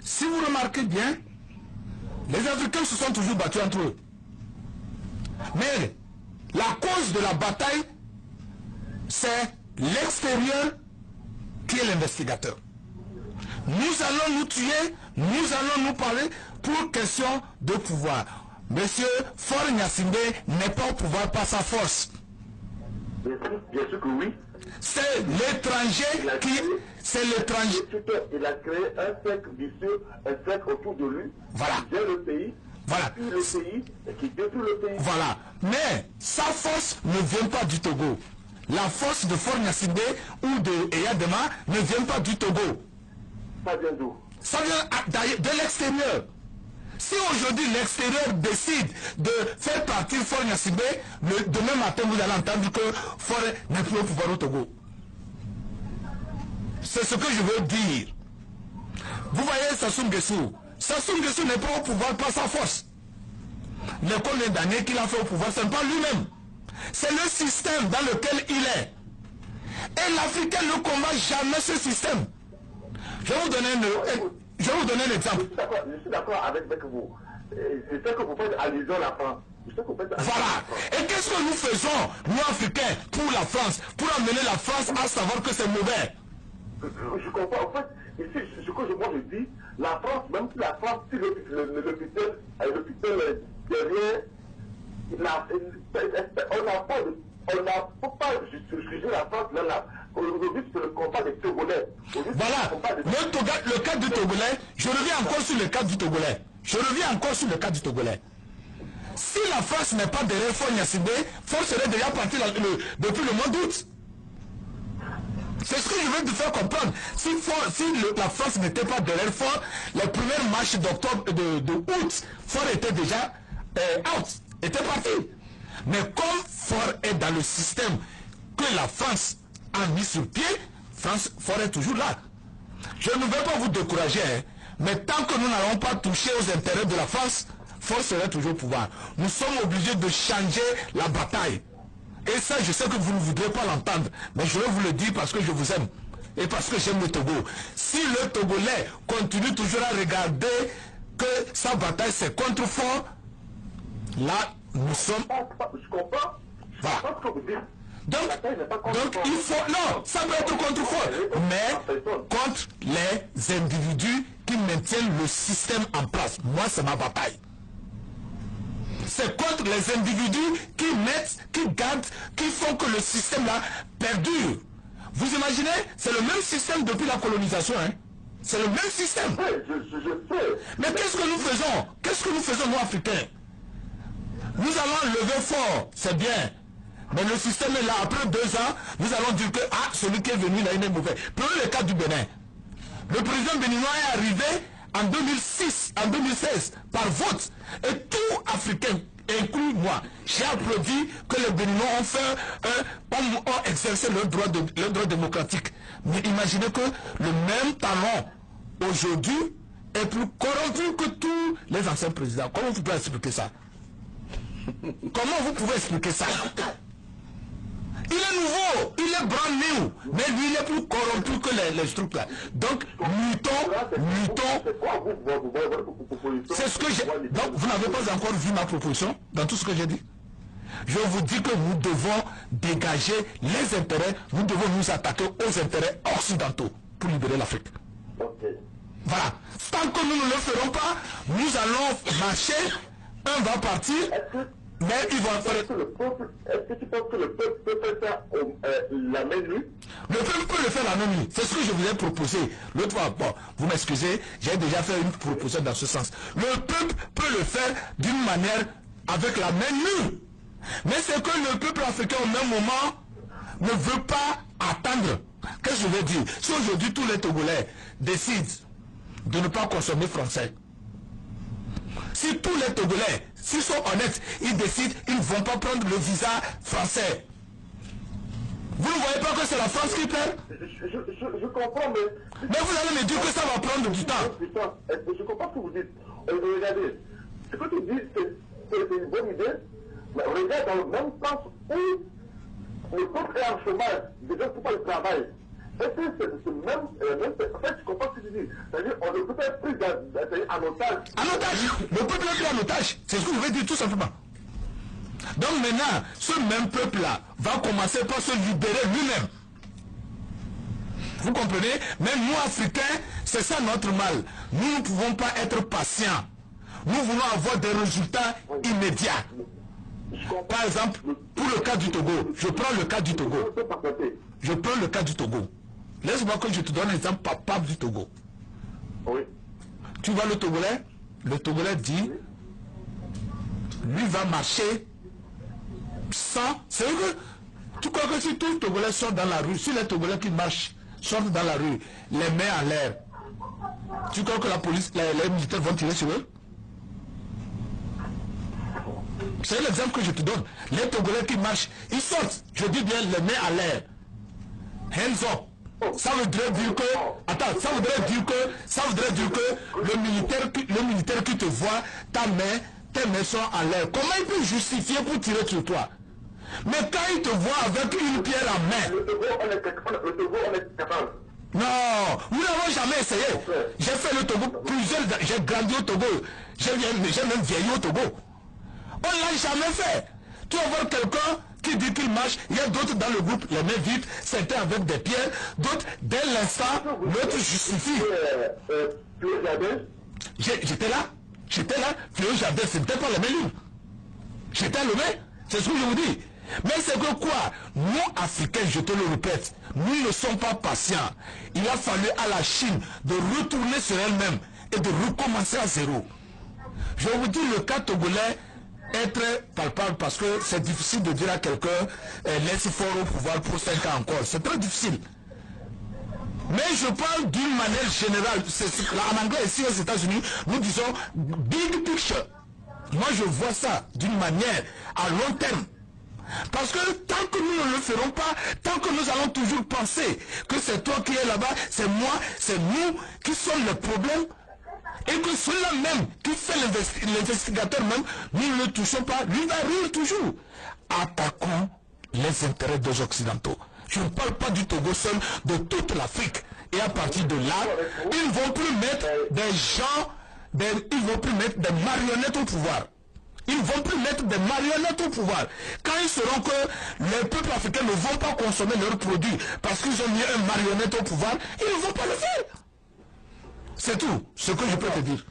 Si vous remarquez bien, les Africains se sont toujours battus entre eux. Mais la cause de la bataille, c'est l'extérieur qui est l'investigateur. Nous allons nous tuer, nous allons nous parler pour question de pouvoir. Monsieur Faure Gnassingbé n'est pas au pouvoir par sa force. Bien sûr que oui. C'est l'étranger qui... C'est l'étranger. Il a créé un cercle vicieux, un cercle autour de lui. Voilà. Qui gère le pays. Voilà. Qui le pays et qui détruit le pays. Voilà. Mais sa force ne vient pas du Togo. La force de Faure Gnassingbé ou de Eyadema ne vient pas du Togo. Ça vient d'où? Ça vient de l'extérieur. Si aujourd'hui l'extérieur décide de faire partir Faure Gnassingbé, demain matin vous allez entendre que Faure n'est plus au pouvoir au Togo. C'est ce que je veux dire. Vous voyez Sassou Nguesso. Sassou Nguesso n'est pas au pouvoir par sa force. Les combien d'années qu'il a fait au pouvoir, ce n'est pas lui-même. C'est le système dans lequel il est. Et l'Africain ne combat jamais ce système. Je vais vous donner un exemple. Je suis d'accord avec vous. C'est ce que vous faites allusion à la France. Voilà. Et qu'est-ce que nous faisons, nous Africains, pour la France, pour amener la France à savoir que c'est mauvais? Je comprends. En fait, ici, ce que moi je dis, la France, même si la France, si l'hôpital derrière, on n'a pas juger la France là. Aujourd'hui, c'est le combat des Togolais. Voilà. Le cas du Togolais, je reviens encore sur le cas du Togolais. Si la France n'est pas derrière Faure Gnassingbé, Faure serait déjà parti depuis le mois d'août. C'est ce que je veux te faire comprendre. Si la France n'était pas derrière Faure, les premières marches d'octobre, de août, Faure était déjà out, était parti. Mais comme Faure est dans le système que la France a mis sur pied, Faure est toujours là. Je ne vais pas vous décourager, hein, mais tant que nous n'allons pas toucher aux intérêts de la France, Faure serait toujours au pouvoir. Nous sommes obligés de changer la bataille. Et ça, je sais que vous ne voudrez pas l'entendre, mais je vais vous le dire parce que je vous aime et parce que j'aime le Togo. Si le Togolais continue toujours à regarder que sa bataille c'est contre Faure, là, nous sommes... Je comprends. Voilà. Je comprends ce que vous dites. Donc il faut... Non, ça peut être contre Faure, mais contre les individus qui maintiennent le système en place. Moi, c'est ma bataille. C'est contre les individus qui mettent, qui gardent, qui font que le système là perdure. Vous imaginez, c'est le même système depuis la colonisation, hein? C'est le même système. Je sais. Mais qu'est-ce que nous faisons? Qu'est-ce que nous faisons, nous, Africains? Nous allons lever Faure, c'est bien. Mais le système est là. Après 2 ans, nous allons dire que celui qui est venu là, il est mauvais. Prenez le cas du Bénin. Le président béninois est arrivé en 2016, par vote. Et tout Africain, inclus moi, j'ai applaudi que les Béninois ont exercé leur droit démocratique. Mais imaginez que le même talent, aujourd'hui, est plus corrompu que tous les anciens présidents. Comment vous pouvez expliquer ça? Comment vous pouvez expliquer ça? Il est nouveau, il est brand new, mais lui il est plus corrompu que les trucs là. Donc, luttons. C'est ce que j'ai. Donc, vous n'avez pas encore vu ma proposition dans tout ce que j'ai dit. Je vous dis que nous devons dégager les intérêts, nous devons nous attaquer aux intérêts occidentaux pour libérer l'Afrique. Voilà. Tant que nous ne le ferons pas, nous allons marcher, un va partir. Mais ils vont faire... Est-ce que tu penses que le peuple peut faire ça la main nue? Le peuple peut le faire la main nue. C'est ce que je vous ai proposé. L'autre fois, bon, vous m'excusez, j'ai déjà fait une proposition dans ce sens. Le peuple peut le faire d'une manière avec la main nue. Mais c'est que le peuple africain au même moment ne veut pas attendre. Qu'est-ce que je veux dire? Si aujourd'hui tous les Togolais décident de ne pas consommer français, si tous les Togolais, s'ils sont honnêtes, ils décident, ils ne vont pas prendre le visa français. Vous ne voyez pas que c'est la France qui perd? Je comprends, mais vous allez me dire que ça va prendre du temps. Je comprends ce que vous dites. Regardez, ce que tu dis, c'est une bonne idée, mais regarde dans le même sens où le peuple est en chômage, déjà pour pas le travail. Et puis, en fait, tu comprends ce que tu dis. C'est-à-dire, on ne peut pas être pris en otage. En otage. Le peuple est pris en otage. C'est ce que je veux dire tout simplement. Donc maintenant, ce même peuple-là va commencer par se libérer lui-même. Vous comprenez? Même nous, Africains, c'est ça notre mal. Nous ne pouvons pas être patients. Nous voulons avoir des résultats immédiats. Par exemple, pour le cas du Togo, je prends le cas du Togo. Je prends le cas du Togo. Laisse-moi que je te donne un exemple palpable du Togo. Oui. Tu vois le Togolais dit, lui va marcher sans... C'est vrai que tu crois que si tous les Togolais sortent dans la rue, si les Togolais qui marchent sortent dans la rue, les mains en l'air, tu crois que la police, les militaires vont tirer sur eux? C'est l'exemple que je te donne. Les Togolais qui marchent, ils sortent, je dis bien les mains en l'air. Hands up. Ça voudrait dire que, attends, ça voudrait dire que le militaire qui te voit, tes mains sont en l'air. Comment il peut justifier pour tirer sur toi? Mais quand il te voit avec une pierre en main. Le Togo, on est capable. Non, nous n'avons jamais essayé. J'ai fait le Togo j'ai grandi au Togo. J'ai même vieilli au Togo. On ne l'a jamais fait. Tu vas voir quelqu'un qui dit qu'il marche, il y a d'autres dans le groupe, les mains vides, certains avec des pierres, d'autres, dès l'instant, l'autre justifie. J'étais là, Fléau Jardin, ce n'était pas les mains libres. J'étais allumé, c'est ce que je vous dis. Mais c'est que quoi? Nous, Africains, je te le répète, nous ne sommes pas patients. Il a fallu à la Chine de retourner sur elle-même et de recommencer à zéro. Je vous dis, le cas togolais est très palpable parce que c'est difficile de dire à quelqu'un laisse fort au pouvoir pour 5 ans encore. C'est très difficile. Mais je parle d'une manière générale. En anglais, ici aux États-Unis, nous disons big picture. Moi, je vois ça d'une manière à long terme. Parce que tant que nous ne le ferons pas, tant que nous allons toujours penser que c'est toi qui es là-bas, c'est moi, c'est nous qui sommes le problème, et que celui-là même qui fait l'investigateur même, nous ne le touchons pas, lui va rire toujours. Attaquons les intérêts des Occidentaux. Je ne parle pas du Togo seul, de toute l'Afrique. Et à partir de là, ils ne vont plus mettre des gens, ils ne vont plus mettre des marionnettes au pouvoir. Ils ne vont plus mettre des marionnettes au pouvoir. Quand ils sauront que les peuples africains ne vont pas consommer leurs produits parce qu'ils ont mis un marionnette au pouvoir, ils ne vont pas le faire. C'est tout ce que je peux te dire.